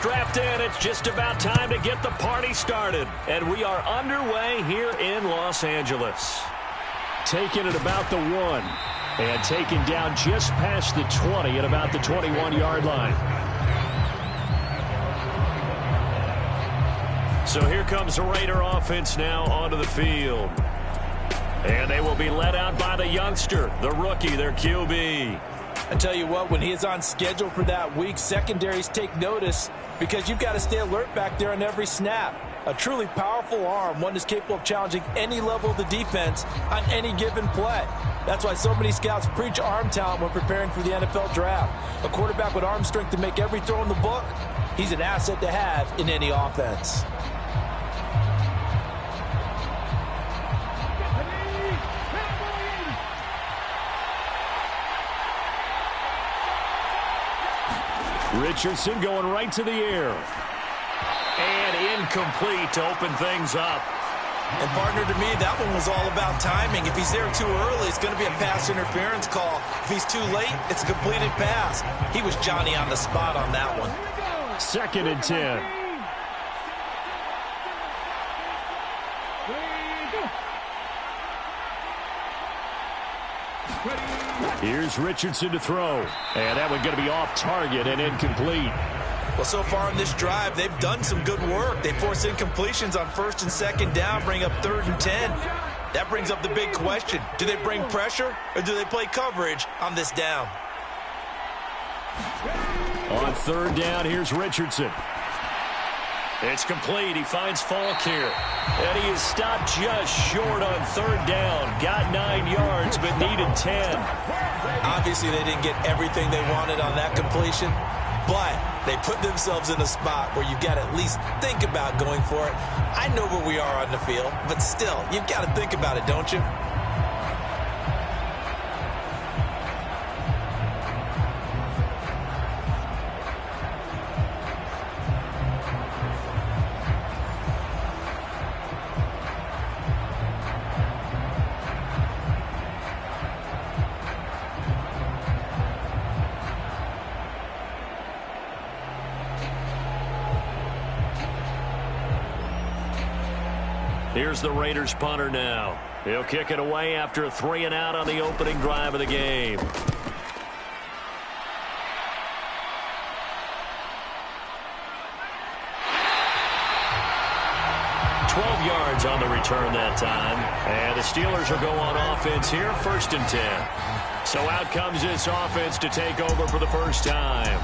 strapped in. It's just about time to get the party started. And we are underway here in Los Angeles. Taking it about the 1. And taken down just past the 20 at about the 21-yard line. So here comes the Raider offense now onto the field. And they will be led out by the youngster, the rookie, their QB. I tell you what, when he is on schedule for that week, secondaries take notice because you've got to stay alert back there on every snap. A truly powerful arm, one that's capable of challenging any level of the defense on any given play. That's why so many scouts preach arm talent when preparing for the NFL draft. A quarterback with arm strength to make every throw in the book, he's an asset to have in any offense. Richardson going right to the air. And incomplete to open things up. And partner, to me, that one was all about timing. If he's there too early, it's going to be a pass interference call. If he's too late, it's a completed pass. He was Johnny on the spot on that one. 2nd and 10. Here's Richardson to throw. And that one going to be off target and incomplete. Well, so far on this drive, they've done some good work. They force incompletions on 1st and 2nd down, bring up 3rd and 10. That brings up the big question. Do they bring pressure or do they play coverage on this down? On 3rd down, here's Richardson. It's complete. He finds Falk here. And he is stopped just short on 3rd down. Got 9 yards, but needed 10. Obviously, they didn't get everything they wanted on that completion, but they put themselves in a spot where you've got to at least think about going for it. I know where we are on the field, but still, you've got to think about it, don't you? Here's the Raiders punter now. He'll kick it away after a 3 and out on the opening drive of the game. 12 yards on the return that time. And the Steelers will go on offense here, 1st and 10. So out comes this offense to take over for the first time.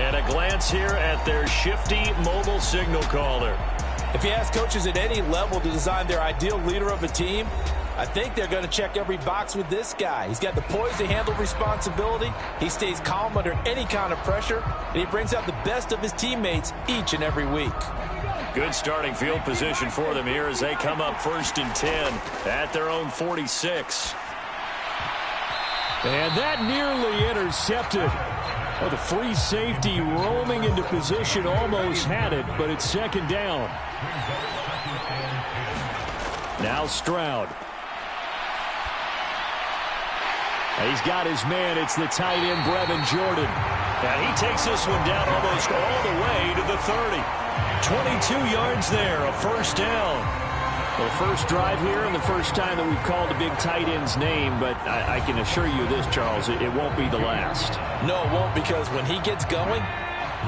And a glance here at their shifty mobile signal caller. If you ask coaches at any level to design their ideal leader of a team, I think they're going to check every box with this guy. He's got the poise to handle responsibility. He stays calm under any kind of pressure, and he brings out the best of his teammates each and every week. Good starting field position for them here as they come up 1st and 10 at their own 46. And that nearly intercepted. Well, the free safety roaming into position almost had it, but it's 2nd down. Now Stroud. He's got his man. It's the tight end, Brevin Jordan. And he takes this one down almost all the way to the 30. 22 yards there, a 1st down. Well, first drive here and the first time that we've called a big tight end's name, but I can assure you this, Charles, it won't be the last. No, it won't, because when he gets going,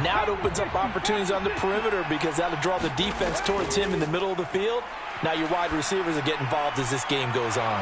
now it opens up opportunities on the perimeter because that'll draw the defense towards him in the middle of the field. Now your wide receivers will get involved as this game goes on.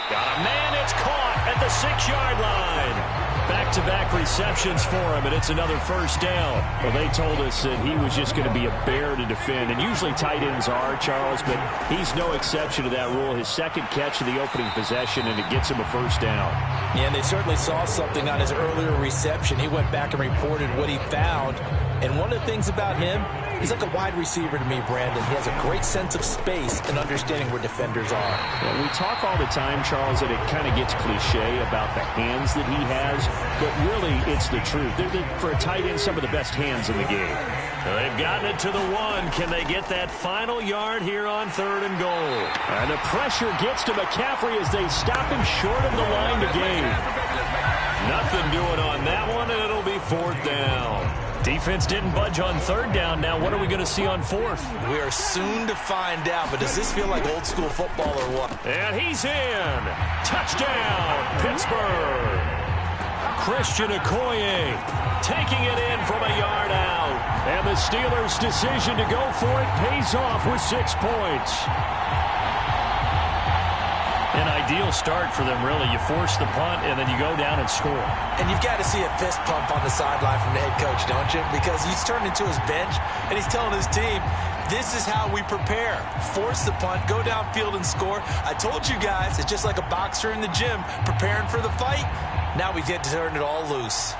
Got a man, it's caught at the 6-yard line. Back-to-back receptions for him, and it's another 1st down. Well, they told us that he was just going to be a bear to defend, and usually tight ends are, Charles, but he's no exception to that rule. His 2nd catch of the opening possession, and it gets him a 1st down. Yeah, and they certainly saw something on his earlier reception. He went back and reported what he found, and one of the things about him, he's like a wide receiver to me, Brandon. He has a great sense of space and understanding where defenders are. Yeah, we talk all the time, Charles, that it kind of gets cliche about the hands that he has, but really it's the truth. They're, for a tight end, some of the best hands in the game. They've gotten it to the 1. Can they get that final yard here on 3rd and goal? And the pressure gets to McCaffrey as they stop him short of the line to gain. Nothing doing on that one, and it'll be 4th down. Defense didn't budge on third down. Now what are we going to see on fourth? We are soon to find out, but does this feel like old school football or what? And he's in. Touchdown, Pittsburgh. Christian Okoye taking it in from a yard out. And the Steelers' decision to go for it pays off with 6 points. An ideal start for them, really. You force the punt, and then you go down and score. And you've got to see a fist pump on the sideline from the head coach, don't you? Because he's turned into his bench, and he's telling his team, this is how we prepare. Force the punt, go downfield and score. I told you guys, it's just like a boxer in the gym preparing for the fight. Now we get to turn it all loose.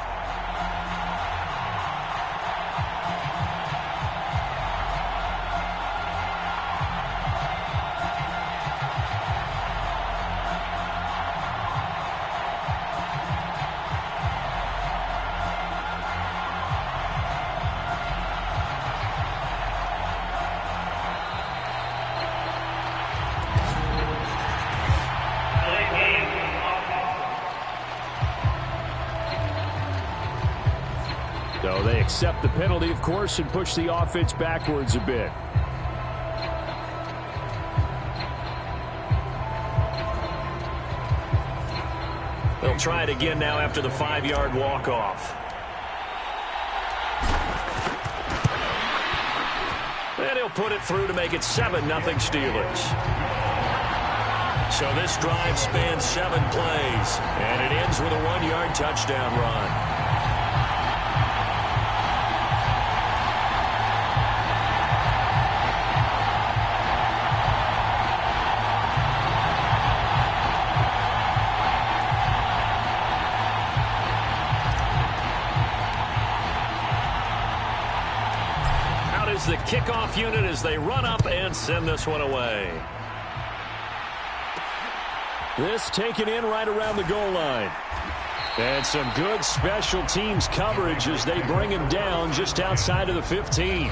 So they accept the penalty, of course, and push the offense backwards a bit. They'll try it again now after the 5-yard walk-off. And he'll put it through to make it 7-0 Steelers. So this drive spans 7 plays, and it ends with a 1-yard touchdown run. The kickoff unit as they run up and send this one away. This taken in right around the goal line. And some good special teams coverage as they bring him down just outside of the 15.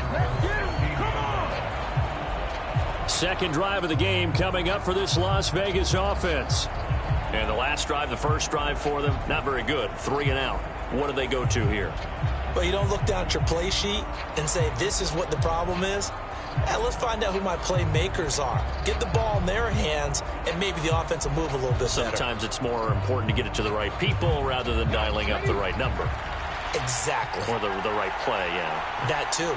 Second drive of the game coming up for this Las Vegas offense. And the last drive, the first drive for them, not very good. 3 and out. What do they go to here? Well, you don't look down at your play sheet and say, this is what the problem is. And let's find out who my playmakers are. Get the ball in their hands, and maybe the offense will move a little bit better. Sometimes it's more important to get it to the right people rather than dialing up the right number. Exactly. Or the right play, yeah. That too.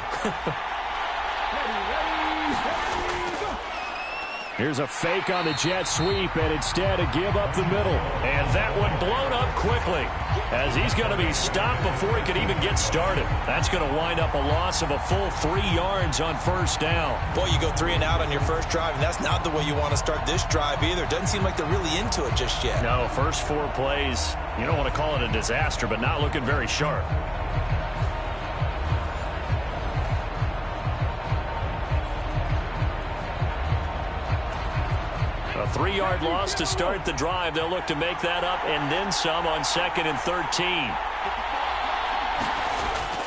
Here's a fake on the jet sweep, and instead a give up the middle. And that one blown up quickly as he's going to be stopped before he could even get started. That's going to wind up a loss of a full 3 yards on first down. Boy, you go 3 and out on your first drive, and that's not the way you want to start this drive either. Doesn't seem like they're really into it just yet. No, first 4 plays, you don't want to call it a disaster, but not looking very sharp. A 3-yard loss to start the drive. They'll look to make that up and then some on 2nd and 13.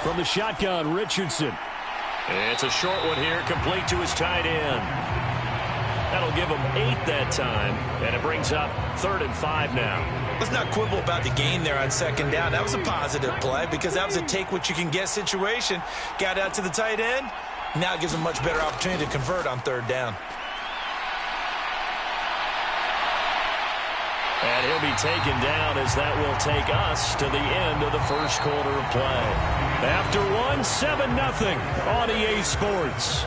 From the shotgun, Richardson. It's a short one here, complete to his tight end. That'll give him 8 that time, and it brings up 3rd and 5 now. Let's not quibble about the gain there on 2nd down. That was a positive play because that was a take-what-you-can-get situation. Got out to the tight end. Now it gives him a much better opportunity to convert on 3rd down. And he'll be taken down as that will take us to the end of the first quarter of play. After one, 7-0 on EA Sports.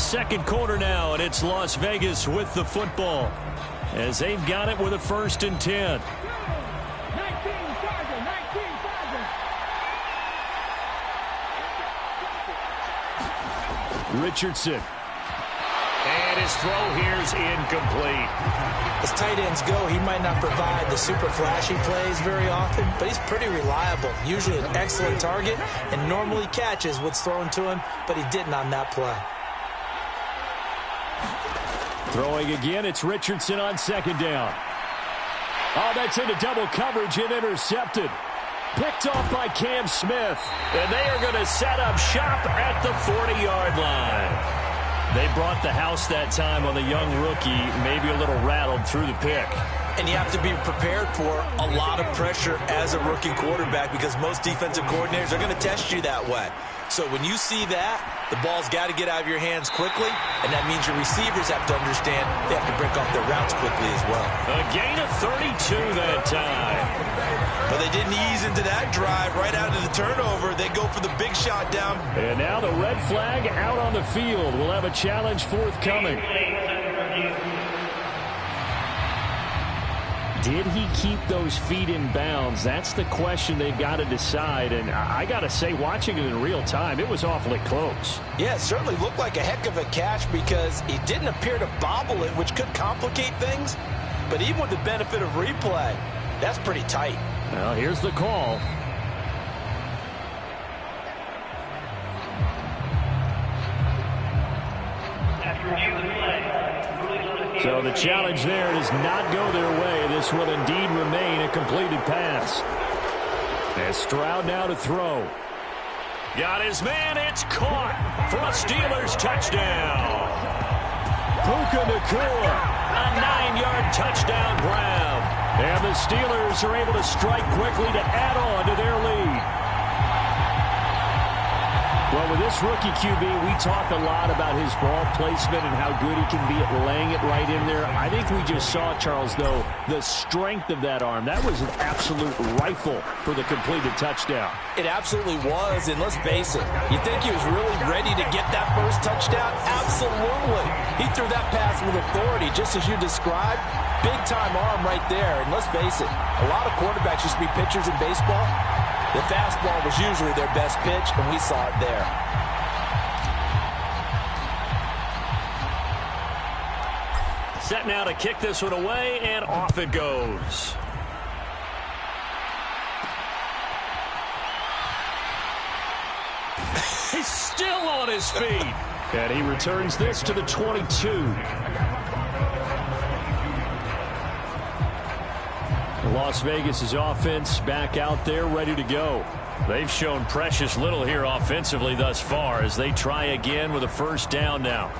Second quarter now, and it's Las Vegas with the football as they've got it with a 1st and 10. Richardson. And his throw here's incomplete. As tight ends go, he might not provide the super flashy plays very often, but he's pretty reliable. Usually an excellent target and normally catches what's thrown to him, but he didn't on that play. Throwing again, it's Richardson on 2nd down. Oh, that's into double coverage and intercepted. Picked off by Cam Smith. And they are going to set up shop at the 40-yard line. They brought the house that time on the young rookie, maybe a little rattled through the pick. And you have to be prepared for a lot of pressure as a rookie quarterback because most defensive coordinators are going to test you that way. So when you see that, the ball's got to get out of your hands quickly, and that means your receivers have to understand they have to break off their routes quickly as well. A gain of 32 that time. But they didn't ease into that drive right out of the turnover. They go for the big shot down. And now the red flag out on the field. We'll have a challenge forthcoming. Did he keep those feet in bounds? That's the question they've got to decide. And I got to say, watching it in real time, it was awfully close. Yeah, it certainly looked like a heck of a catch because he didn't appear to bobble it, which could complicate things. But even with the benefit of replay, that's pretty tight. Well, here's the call. So the challenge there does not go their way. This will indeed remain a completed pass. And Stroud now to throw. Got his man. It's caught for a Steelers touchdown. Puka Nacua. A 9-yard touchdown grab. And the Steelers are able to strike quickly to add on to their lead. Well, with this rookie QB, we talk a lot about his ball placement and how good he can be at laying it right in there. I think we just saw, Charles, though, the strength of that arm. That was an absolute rifle for the completed touchdown. It absolutely was, and let's face it, you think he was really ready to get that first touchdown? Absolutely. He threw that pass with authority, just as you described. Big-time arm right there, and let's face it, a lot of quarterbacks used to be pitchers in baseball. The fastball was usually their best pitch, and we saw it there. Set now to kick this one away, and off it goes. He's still on his feet. And he returns this to the 22. Las Vegas' offense back out there ready to go. They've shown precious little here offensively thus far as they try again with a first down now.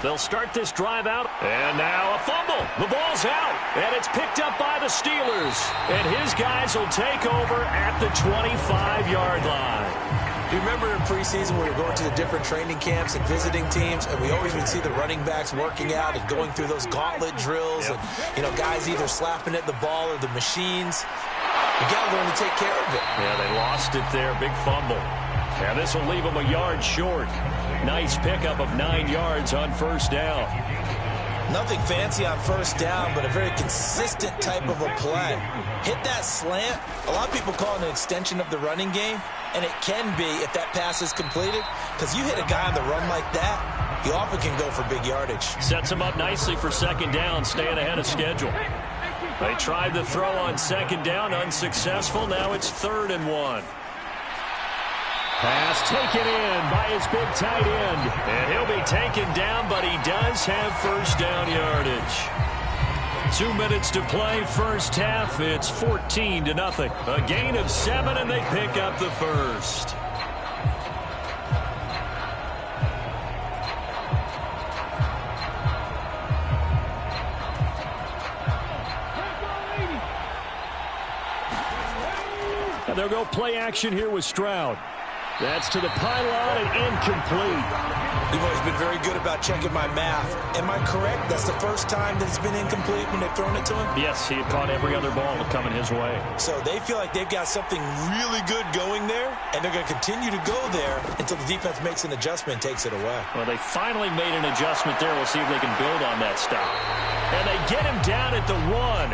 They'll start this drive out. And now a fumble. The ball's out. And it's picked up by the Steelers. And his guys will take over at the 25-yard line. You remember in preseason when we were going to the different training camps and visiting teams, and we always would see the running backs working out and going through those gauntlet drills, and, you know, guys either slapping at the ball or the machines. You got to learn to take care of it. Yeah, they lost it there. Big fumble. And this will leave them a yard short. Nice pickup of 9 yards on first down. Nothing fancy on first down, but a very consistent type of a play. Hit that slant. A lot of people call it an extension of the running game, and it can be if that pass is completed, because you hit a guy on the run like that, he often can go for big yardage. Sets him up nicely for second down, staying ahead of schedule. They tried the throw on second down, unsuccessful. Now it's 3rd and 1. Pass taken in by his big tight end. And he'll be taken down, but he does have first down yardage. 2 minutes to play, first half. It's 14-0. A gain of 7, and they pick up the first. And they'll go play action here with Stroud. That's to the pylon and incomplete. You've always been very good about checking my math. Am I correct? That's the first time that it's been incomplete when they've thrown it to him? Yes, he had caught every other ball coming his way. So they feel like they've got something really good going there, and they're going to continue to go there until the defense makes an adjustment and takes it away. Well, they finally made an adjustment there. We'll see if they can build on that stop. And they get him down at the 1.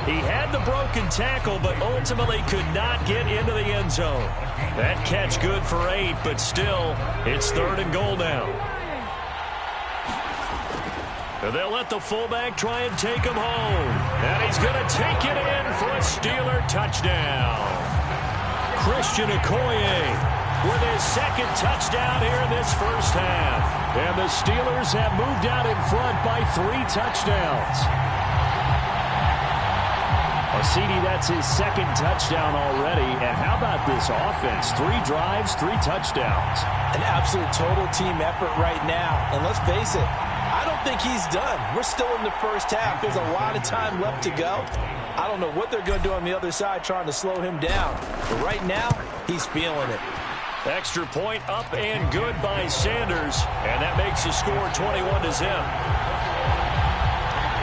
He had the broken tackle, but ultimately could not get into the end zone. That catch good for 8, but still, it's 3rd and goal now. They'll let the fullback try and take him home. And he's going to take it in for a Steeler touchdown. Christian Okoye with his second touchdown here in this first half. And the Steelers have moved out in front by 3 touchdowns. CD, that's his second touchdown already. And how about this offense? 3 drives, 3 touchdowns. An absolute total team effort right now. And let's face it, I don't think he's done. We're still in the first half. There's a lot of time left to go. I don't know what they're going to do on the other side trying to slow him down. But right now, he's feeling it. Extra point up and good by Sanders. And that makes the score 21-0.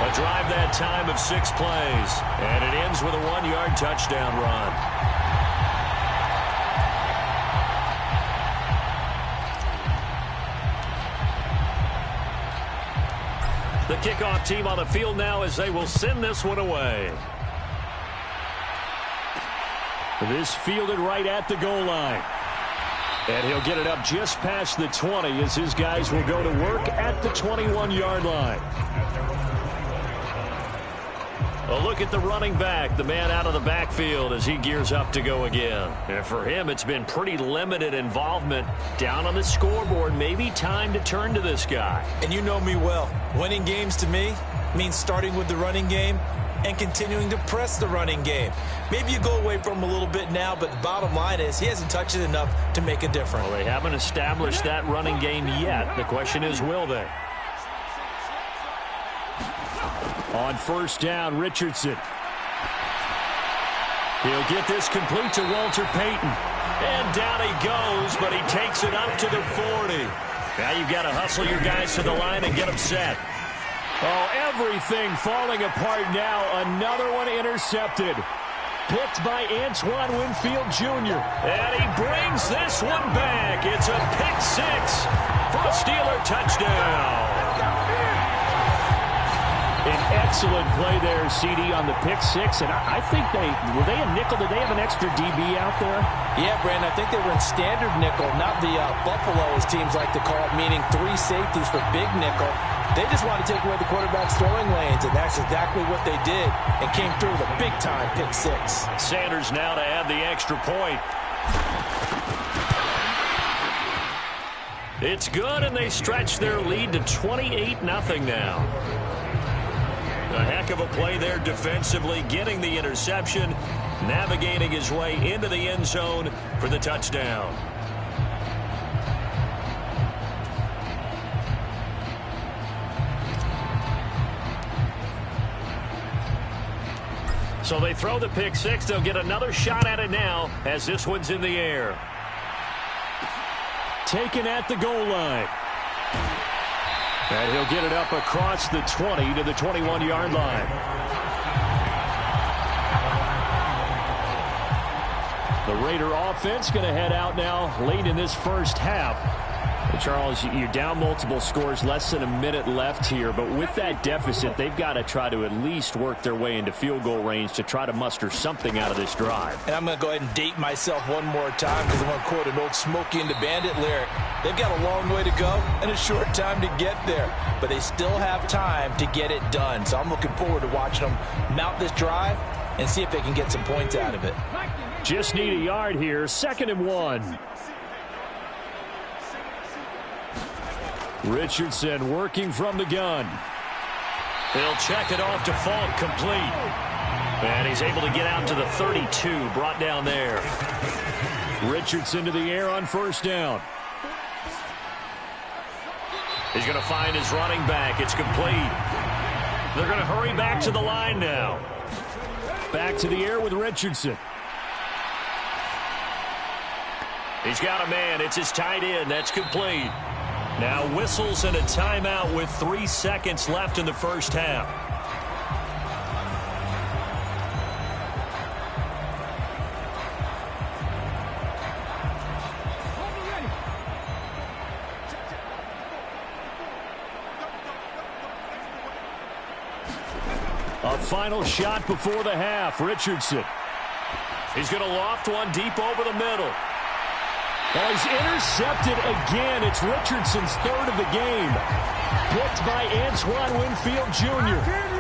A drive that time of 6 plays. And it ends with a 1-yard touchdown run. The kickoff team on the field now as they will send this one away. This fielded right at the goal line. And he'll get it up just past the 20 as his guys will go to work at the 21-yard line. A look at the running back, the man out of the backfield as he gears up to go again. And for him, it's been pretty limited involvement down on the scoreboard. Maybe time to turn to this guy. And you know me well. Winning games to me means starting with the running game and continuing to press the running game. Maybe you go away from him a little bit now, but the bottom line is he hasn't touched it enough to make a difference. Well, they haven't established that running game yet. The question is, will they? On first down, Richardson. He'll get this complete to Walter Payton. And down he goes, but he takes it up to the 40. Now you've got to hustle your guys to the line and get them set. Oh, everything falling apart now. Another one intercepted. Picked by Antoine Winfield Jr. And he brings this one back. It's a pick 6 for a Steeler touchdown. An excellent play there, CD, on the pick 6. And I think were they a nickel? Did they have an extra DB out there? Yeah, Brandon, I think they were in standard nickel, not the Buffalo, as teams like to call it, meaning 3 safeties for big nickel. They just want to take away the quarterback's throwing lanes, and that's exactly what they did, and came through with a big-time pick 6. Sanders now to add the extra point. It's good, and they stretch their lead to 28-0 now. A heck of a play there defensively, getting the interception, navigating his way into the end zone for the touchdown. So they throw the pick 6. They'll get another shot at it now as this one's in the air. Taken at the goal line. And he'll get it up across the 20 to the 21-yard line. The Raider offense going to head out now late in this first half. Charles, you're down multiple scores, less than a minute left here, but with that deficit, they've got to try to at least work their way into field goal range to try to muster something out of this drive. And I'm going to go ahead and date myself one more time because I'm going to quote an old Smokey and the Bandit lyric. They've got a long way to go and a short time to get there, but they still have time to get it done. So I'm looking forward to watching them mount this drive and see if they can get some points out of it. Just need a yard here, 2nd and 1. Richardson working from the gun. He'll check it off to Falk, complete. And he's able to get out to the 32, brought down there. Richardson to the air on first down. He's going to find his running back. It's complete. They're going to hurry back to the line now. Back to the air with Richardson. He's got a man. It's his tight end. That's complete. Now whistles and a timeout with 3 seconds left in the first half. A final shot before the half. Richardson. He's going to loft one deep over the middle. Well, he's intercepted again. It's Richardson's 3rd of the game. Picked by Antoine Winfield Jr.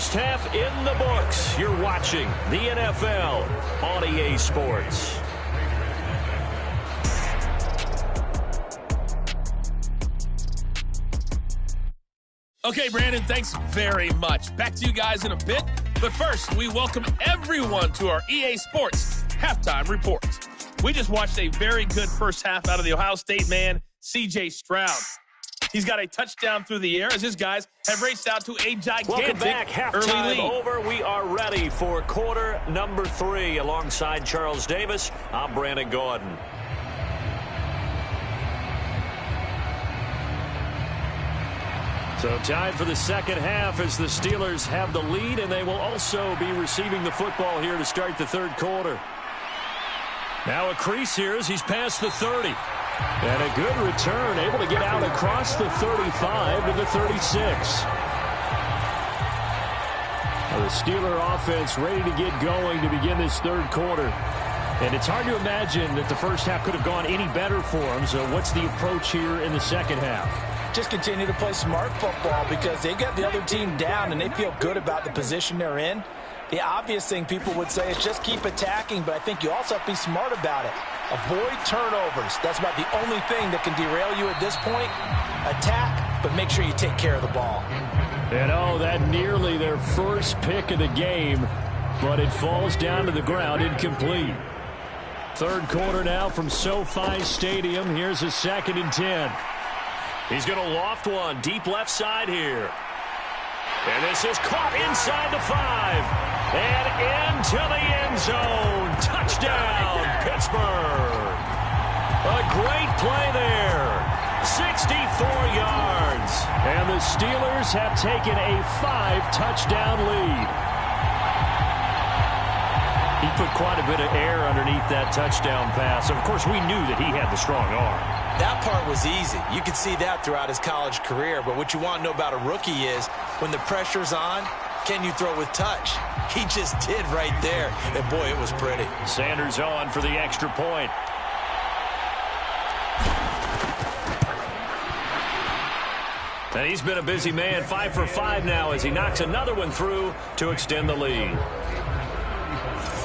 First half in the books. You're watching the NFL on EA Sports. Okay, Brandon, thanks very much. Back to you guys in a bit. But first, we welcome everyone to our EA Sports Halftime Report. We just watched a very good first half out of the Ohio State man, C.J. Stroud. He's got a touchdown through the air as his guys have raced out to a gigantic Welcome back. Halftime early lead. over. We are ready for quarter number 3. Alongside Charles Davis, I'm Brandon Gordon. So time for the second half as the Steelers have the lead, and they will also be receiving the football here to start the third quarter. Now a crease here as he's past the 30. And a good return, able to get out across the 35 to the 36. The Steeler offense ready to get going to begin this third quarter. And it's hard to imagine that the first half could have gone any better for them. So what's the approach here in the second half? Just continue to play smart football because they got the other team down and they feel good about the position they're in. The obvious thing people would say is just keep attacking, but I think you also have to be smart about it. Avoid turnovers. That's about the only thing that can derail you at this point. Attack, but make sure you take care of the ball. And oh, that nearly their first pick of the game, but it falls down to the ground incomplete. Third quarter now from SoFi Stadium. Here's a 2nd and 10. He's going to loft one deep left side here. And this is caught inside the 5. And into the end zone. Touchdown, Pittsburgh. A great play there. 64 yards. And the Steelers have taken a 5-touchdown lead. He put quite a bit of air underneath that touchdown pass. Of course, we knew that he had the strong arm. That part was easy. You could see that throughout his college career. But what you want to know about a rookie is when the pressure's on, can you throw with touch? He just did right there. And, boy, it was pretty. Sanders on for the extra point. And he's been a busy man, 5 for 5 now as he knocks another one through to extend the lead.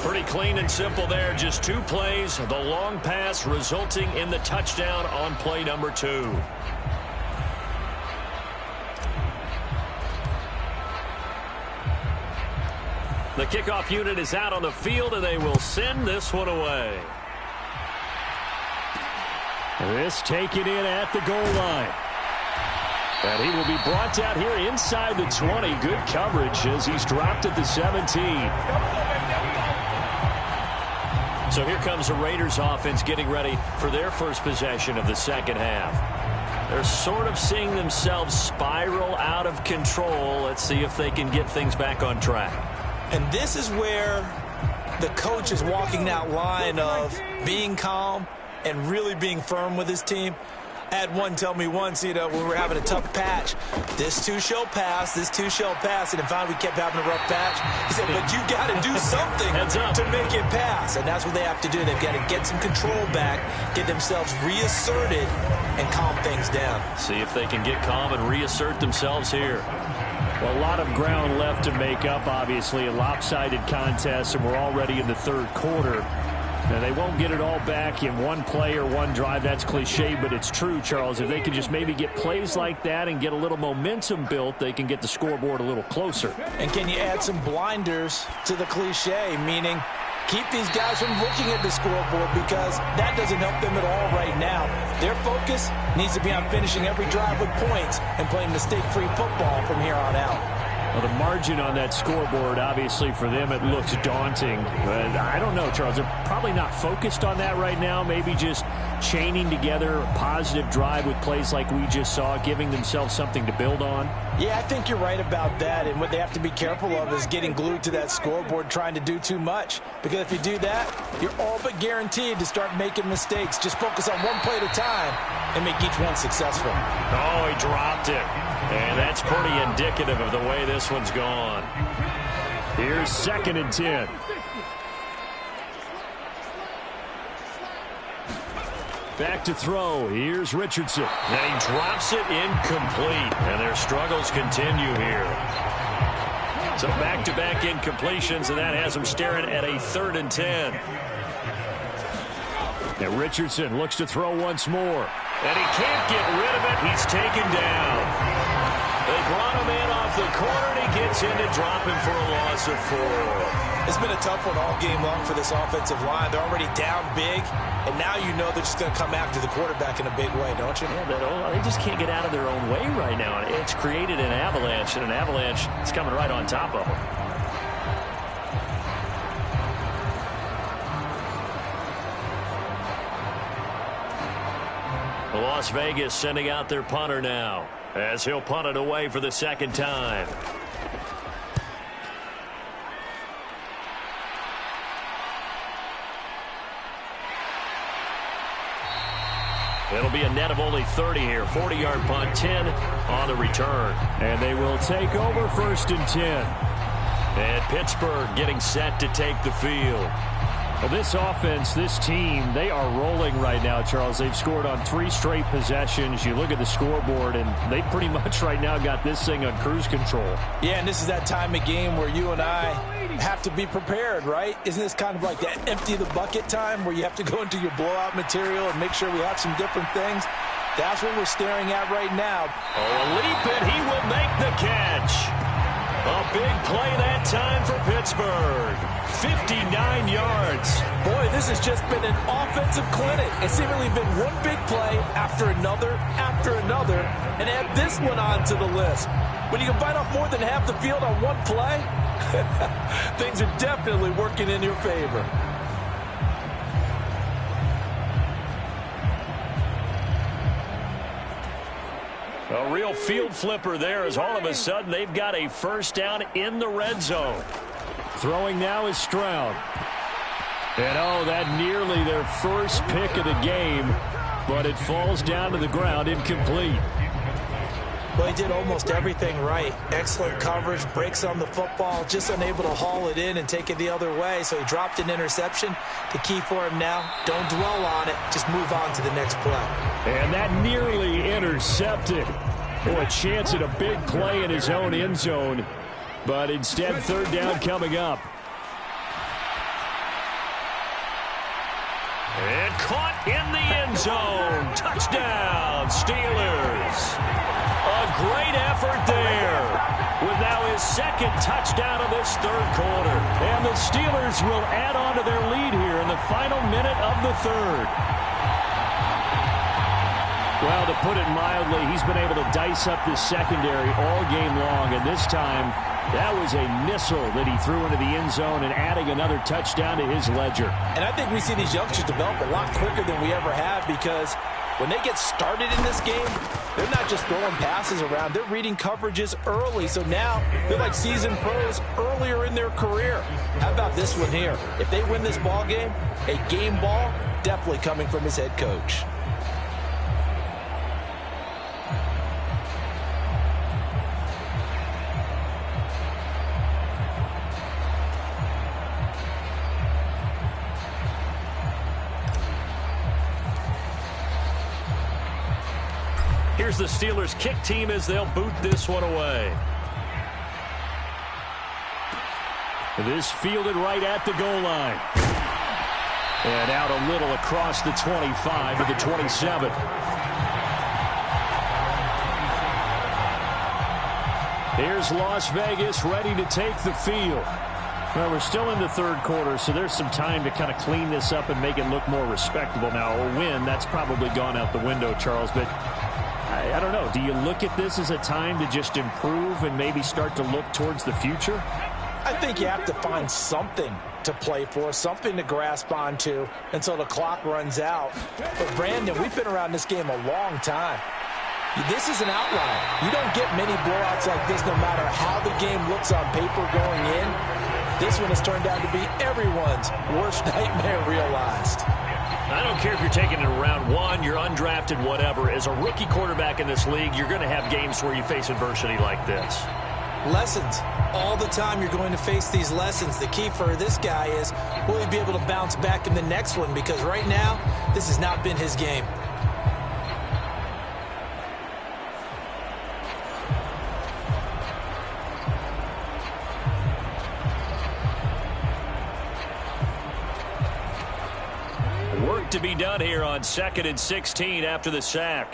Pretty clean and simple there. Just 2 plays. The long pass resulting in the touchdown on play number 2. The kickoff unit is out on the field, and they will send this one away. This taken in at the goal line. And he will be brought down here inside the 20. Good coverage as he's dropped at the 17. So here comes the Raiders offense getting ready for their first possession of the second half. They're sort of seeing themselves spiral out of control. Let's see if they can get things back on track. And this is where the coach is walking that line of being calm and really being firm with his team. I had one tell me once, when we were having a tough patch, this too shall pass, this too shall pass. And finally we kept having a rough patch. He said, but you got to do something to make it pass. And that's what they have to do. They've got to get some control back, get themselves reasserted, and calm things down. See if they can get calm and reassert themselves here. Well, a lot of ground left to make up, obviously. A lopsided contest, and we're already in the third quarter. Now, they won't get it all back in one play or one drive. That's cliche, but it's true, Charles. If they can just maybe get plays like that and get a little momentum built, they can get the scoreboard a little closer. And can you add some blinders to the cliche, meaning keep these guys from looking at the scoreboard because that doesn't help them at all right now. Their focus needs to be on finishing every drive with points and playing mistake-free football from here on out. Well, the margin on that scoreboard, obviously, for them, it looks daunting. But I don't know, Charles. They're probably not focused on that right now. Maybe just chaining together a positive drive with plays like we just saw, giving themselves something to build on. Yeah, I think you're right about that. And what they have to be careful of is getting glued to that scoreboard, trying to do too much. Because if you do that, you're all but guaranteed to start making mistakes. Just focus on one play at a time and make each one successful. Oh, he dropped it. And that's pretty indicative of the way this one's gone. Here's 2nd and 10. Back to throw. Here's Richardson. And he drops it incomplete. And their struggles continue here. So back-to-back incompletions, and that has him staring at a 3rd and 10. And Richardson looks to throw once more. And he can't get rid of it. He's taken down. They brought him in off the corner, and he gets in to drop him for a loss of 4. It's been a tough one all game long for this offensive line. They're already down big, and now you know they're just going to come after the quarterback in a big way, don't you? Yeah, they just can't get out of their own way right now. It's created an avalanche, and an avalanche is coming right on top of them. Las Vegas sending out their punter now, as he'll punt it away for the 2nd time. It'll be a net of only 30 here. 40-yard punt, 10 on the return. And they will take over 1st and 10. And Pittsburgh getting set to take the field. Well, this offense, this team, they are rolling right now, Charles. They've scored on 3 straight possessions. You look at the scoreboard, and they pretty much right now got this thing on cruise control. Yeah, and this is that time of game where you and I have to be prepared, right? Isn't this kind of like that empty the bucket time where you have to go into your blowout material and make sure we have some different things? That's what we're staring at right now. Oh, a leap, and he will make the catch. A big play that time for Pittsburgh. 59 yards. Boy, this has just been an offensive clinic. It's seemingly been one big play after another, and add this one on to the list. When you can bite off more than half the field on one play, things are definitely working in your favor. A real field flipper there, as all of a sudden they've got a 1st down in the red zone. Throwing now is Stroud. And oh, that nearly their first pick of the game, but it falls down to the ground incomplete. Well, he did almost everything right. Excellent coverage, breaks on the football, just unable to haul it in and take it the other way. So he dropped an interception. The key for him now, don't dwell on it. Just move on to the next play. And that nearly intercepted. Oh, a chance at a big play in his own end zone. But instead, 3rd down coming up. And caught in the end zone. Touchdown, Steelers. A great effort there. With now his 2nd touchdown of this 3rd quarter. And the Steelers will add on to their lead here in the final minute of the 3rd. Well, to put it mildly, he's been able to dice up this secondary all game long. And this time, that was a missile that he threw into the end zone and adding another touchdown to his ledger. And I think we see these youngsters develop a lot quicker than we ever have, because when they get started in this game, they're not just throwing passes around. They're reading coverages early. So now they're like seasoned pros earlier in their career. How about this one here? If they win this ball game, a game ball definitely coming from his head coach. Here's the Steelers kick team as they'll boot this one away. This fielded right at the goal line. And out a little across the 25 to the 27. Here's Las Vegas ready to take the field. Well, we're still in the 3rd quarter, so there's some time to kind of clean this up and make it look more respectable. Now, a win, that's probably gone out the window, Charles, but I don't know. Do you look at this as a time to just improve and maybe start to look towards the future? I think you have to find something to play for, something to grasp onto until the clock runs out. But, Brandon, we've been around this game a long time. This is an outlier. You don't get many blowouts like this no matter how the game looks on paper going in. This one has turned out to be everyone's worst nightmare realized. I don't care if you're taking it in round 1, you're undrafted, whatever. As a rookie quarterback in this league, you're going to have games where you face adversity like this. Lessons. All the time you're going to face these lessons. The key for this guy is, will he be able to bounce back in the next one? Because right now, this has not been his game. work to be done here on 2nd and 16 after the sack.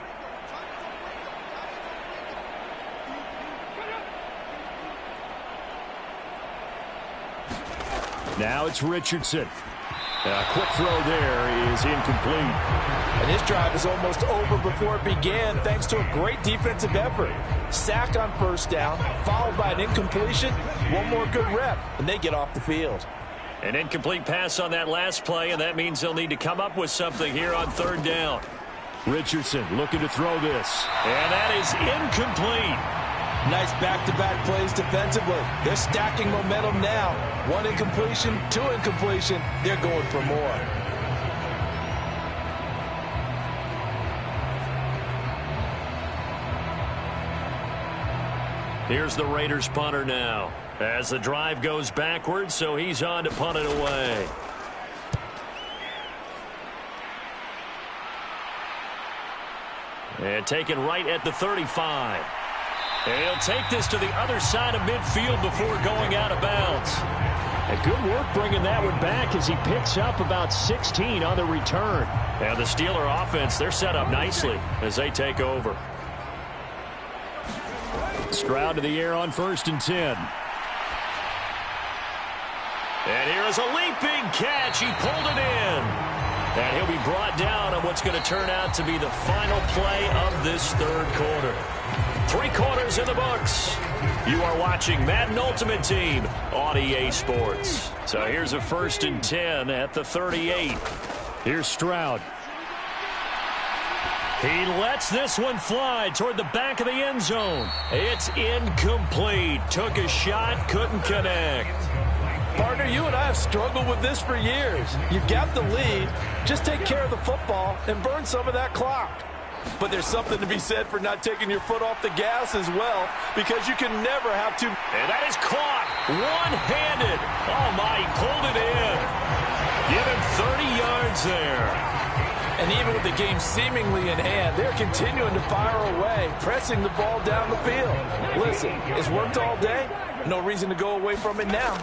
Now it's Richardson. A quick throw there is incomplete. And his drive is almost over before it began thanks to a great defensive effort. Sack on first down, followed by an incompletion. One more good rep, and they get off the field. An incomplete pass on that last play, and that means they'll need to come up with something here on 3rd down. Richardson looking to throw this. And that is incomplete. Nice back-to-back plays defensively. They're stacking momentum now. 1 incompletion, 2 incompletion. They're going for more. Here's the Raiders punter now. As the drive goes backwards, so he's on to punt it away. And taken right at the 35. And he'll take this to the other side of midfield before going out of bounds. And good work bringing that one back as he picks up about 16 on the return. And the Steeler offense, they're set up nicely as they take over. Stroud to the air on 1st and 10. And here is a leaping catch. He pulled it in. And he'll be brought down on what's going to turn out to be the final play of this 3rd quarter. 3 quarters in the books. You are watching Madden Ultimate Team on EA Sports. So here's a 1st and 10 at the 38. Here's Stroud. He lets this one fly toward the back of the end zone. It's incomplete. Took a shot, couldn't connect. Partner, you and I have struggled with this for years. You got the lead. Just take care of the football and burn some of that clock. But there's something to be said for not taking your foot off the gas as well, because you can never have to. And that is caught one-handed. Oh, my, he pulled it in. Give him 30 yards there. And even with the game seemingly in hand, they're continuing to fire away, pressing the ball down the field. Listen, it's worked all day. No reason to go away from it now.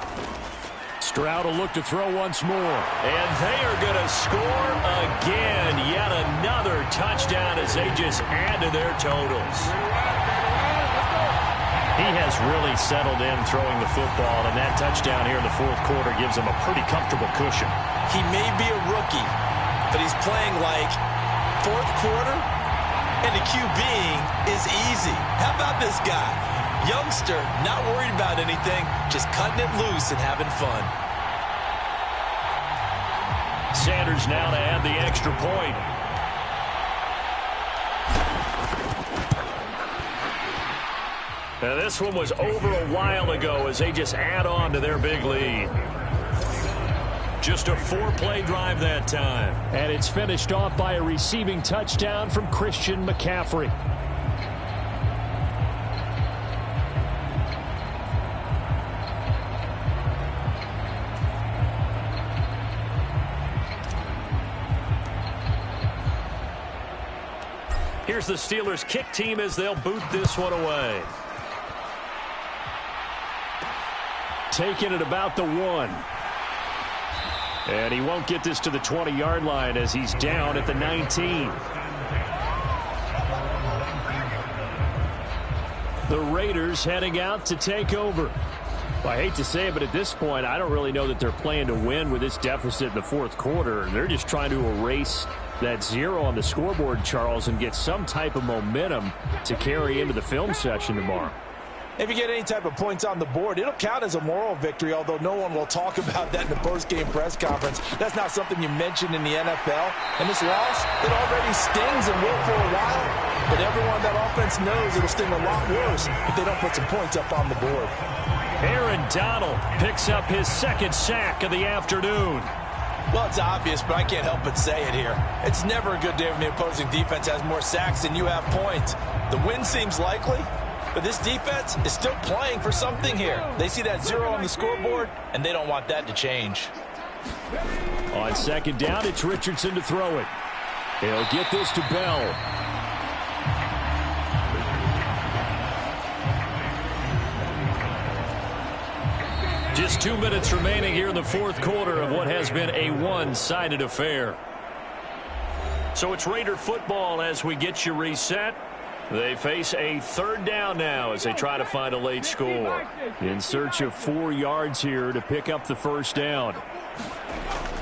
Stroud will look to throw once more. And they are going to score again. Yet another touchdown as they just add to their totals. He has really settled in throwing the football, and that touchdown here in the 4th quarter gives him a pretty comfortable cushion. He may be a rookie, but he's playing like 4th quarter, and the QBing is easy. How about this guy? Youngster, not worried about anything, just cutting it loose and having fun. Sanders now to add the extra point. Now this one was over a while ago as they just add on to their big lead. Just a 4-play drive that time. And it's finished off by a receiving touchdown from Christian McCaffrey. Here's the Steelers' kick team as they'll boot this one away. Taking it about the 1. And he won't get this to the 20-yard line as he's down at the 19. The Raiders heading out to take over. Well, I hate to say it, but at this point, I don't really know that they're playing to win with this deficit in the 4th quarter. They're just trying to erase that 0 on the scoreboard, Charles, and get some type of momentum to carry into the film session tomorrow. If you get any type of points on the board, it'll count as a moral victory, although no one will talk about that in the post-game press conference. That's not something you mention in the NFL. And this loss, it already stings and will for a while. But everyone on that offense knows it'll sting a lot worse if they don't put some points up on the board. Aaron Donald picks up his 2nd sack of the afternoon. Well, it's obvious, but I can't help but say it here. It's never a good day when the opposing defense has more sacks than you have points. The win seems likely, but this defense is still playing for something here. They see that 0 on the scoreboard, and they don't want that to change. On 2nd down, it's Richardson to throw it. He'll get this to Bell. Just 2 minutes remaining here in the 4th quarter of what has been a one-sided affair. So it's Raider football as we get you reset. They face a third down now as they try to find a late score. In search of 4 yards here to pick up the first down.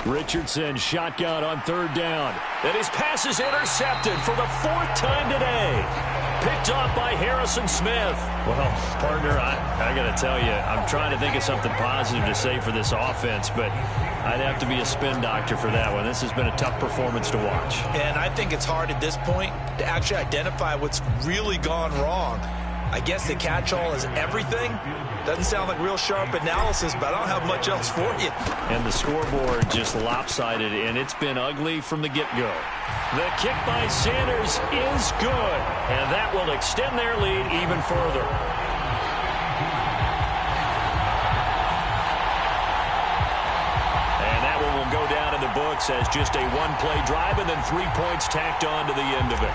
Richardson shotgun on third down. And his pass is intercepted for the 4th time today. Picked off by Harrison Smith. Well, partner, I got to tell you, I'm trying to think of something positive to say for this offense, but I'd have to be a spin doctor for that one. This has been a tough performance to watch. And I think it's hard at this point to actually identify what's really gone wrong. I guess the catch-all is everything. Doesn't sound like real sharp analysis, but I don't have much else for you. And the scoreboard just lopsided, and it's been ugly from the get-go. The kick by Sanders is good, and that will extend their lead even further. And that one will go down in the books as just a one-play drive and then 3 points tacked on to the end of it.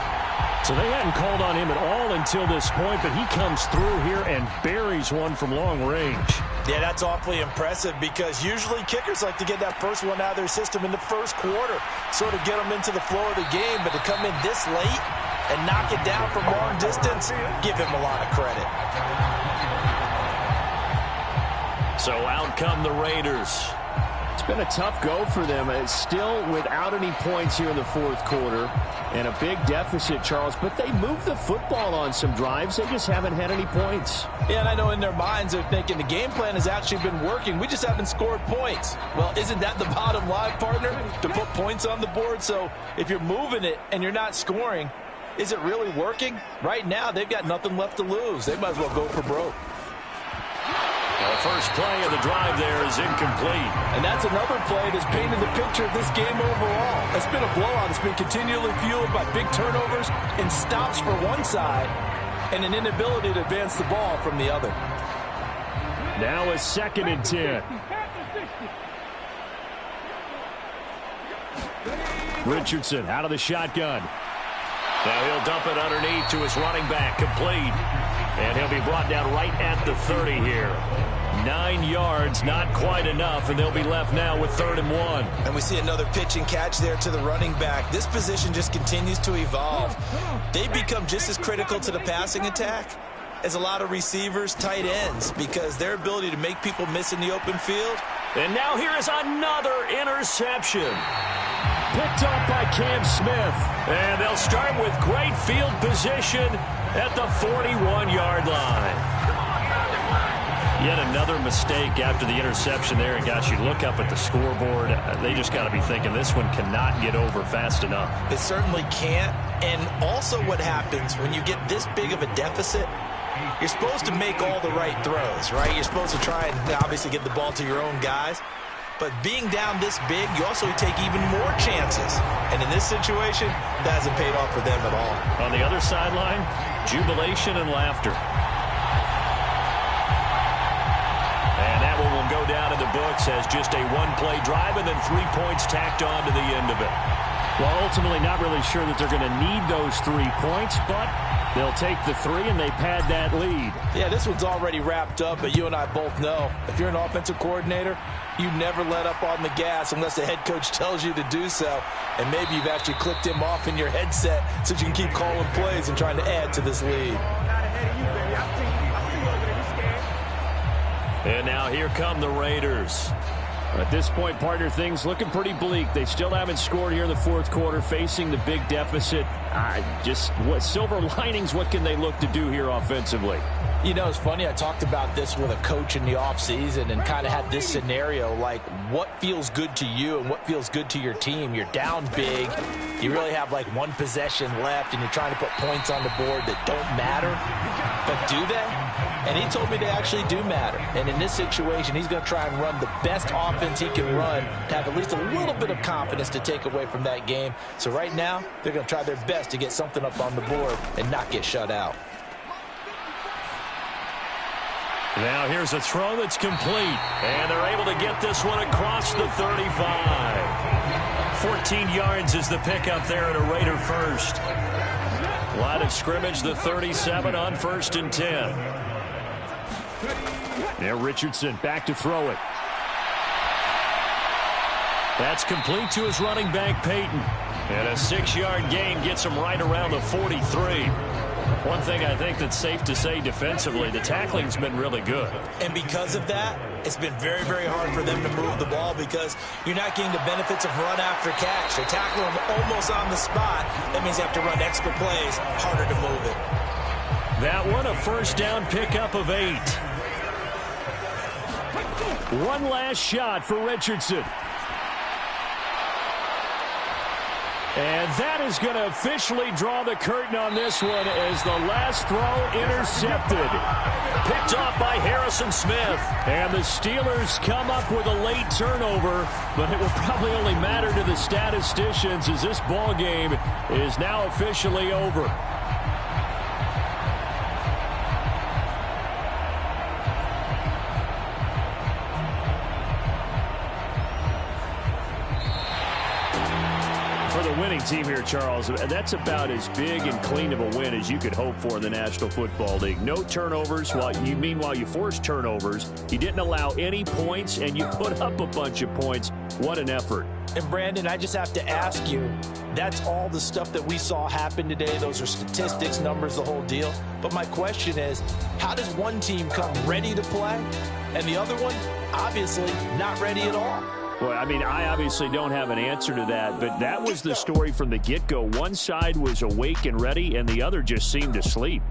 So they hadn't called on him at all until this point, but he comes through here and buries one from long range. Yeah, that's awfully impressive because usually kickers like to get that first one out of their system in the first quarter, sort of get them into the flow of the game, but to come in this late and knock it down from long distance, give him a lot of credit. So out come the Raiders. It's been a tough go for them. It's still without any points here in the fourth quarter and a big deficit, Charles, but they moved the football on some drives. They just haven't had any points. Yeah, and I know in their minds they're thinking the game plan has actually been working. We just haven't scored points. Well, isn't that the bottom line, partner? To put points on the board? So if you're moving it and you're not scoring, is it really working? Right now, they've got nothing left to lose. They might as well go for broke. The first play of the drive there is incomplete. And that's another play that's painted the picture of this game overall. It's been a blowout. It's been continually fueled by big turnovers and stops for one side and an inability to advance the ball from the other. Now a 2nd and 10. Richardson out of the shotgun. Now he'll dump it underneath to his running back, complete. And he'll be brought down right at the 30 here. 9 yards, not quite enough, and they'll be left now with 3rd and 1. And we see another pitch and catch there to the running back. This position just continues to evolve. They become just as critical to the passing attack as a lot of receivers, tight ends, because their ability to make people miss in the open field. And now here is another interception. Picked up by Cam Smith. And they'll start with great field position at the 41-yard line. Yet another mistake after the interception there. And, gosh, you look up at the scoreboard. They just got to be thinking this one cannot get over fast enough. It certainly can't. And also what happens when you get this big of a deficit, you're supposed to make all the right throws, right? You're supposed to try and obviously get the ball to your own guys. But being down this big, you also take even more chances. And in this situation, that hasn't paid off for them at all. On the other sideline, jubilation and laughter. And that one will go down in the books as just a one-play drive and then 3 points tacked on to the end of it. Well, ultimately not really sure that they're going to need those 3 points, but they'll take the 3 and they pad that lead. Yeah, this one's already wrapped up, but you and I both know if you're an offensive coordinator, you never let up on the gas unless the head coach tells you to do so. And maybe you've actually clicked him off in your headset so you can keep calling plays and trying to add to this lead. And now here come the Raiders. At this point, partner, things looking pretty bleak. They still haven't scored here in the fourth quarter, facing the big deficit. What silver linings, what can they look to do here offensively? You know, it's funny. I talked about this with a coach in the offseason and kind of had this scenario, like what feels good to you and what feels good to your team. You're down big. You really have like one possession left, and you're trying to put points on the board that don't matter. But do they? And he told me they actually do matter. And in this situation, he's going to try and run the best offense he can run to have at least a little bit of confidence to take away from that game. So right now, they're going to try their best to get something up on the board and not get shut out. Now here's a throw that's complete. And they're able to get this one across the 35. 14 yards is the pickup there at a Raider first. Line of scrimmage, the 37 on 1st and 10. Now Richardson back to throw it. That's complete to his running back, Peyton. And a 6-yard gain gets him right around the 43. One thing I think that's safe to say defensively, the tackling's been really good. And because of that, it's been very, very hard for them to move the ball because you're not getting the benefits of run after catch. They tackle them almost on the spot. That means they have to run extra plays, harder to move it. That one, a first down pickup of 8. One last shot for Richardson. And that is going to officially draw the curtain on this one as the last throw intercepted. Picked off by Harrison Smith. And the Steelers come up with a late turnover, but it will probably only matter to the statisticians as this ball game is now officially over. Winning team here, Charles. That's about as big and clean of a win as you could hope for in the National Football League. No turnovers. Meanwhile, you forced turnovers. You didn't allow any points, and you put up a bunch of points. What an effort. And, Brandon, I just have to ask you, that's all the stuff that we saw happen today. Those are statistics, numbers, the whole deal. But my question is, how does one team come ready to play, and the other one, obviously, not ready at all? Well, I mean, I obviously don't have an answer to that, but that was the story from the get-go. One side was awake and ready, and the other just seemed to sleep.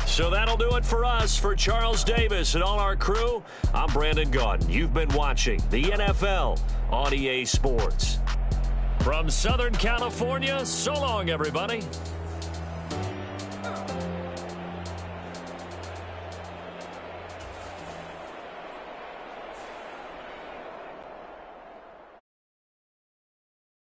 So that'll do it for us. For Charles Davis and all our crew, I'm Brandon Gaudin. You've been watching the NFL on EA Sports. From Southern California, so long, everybody.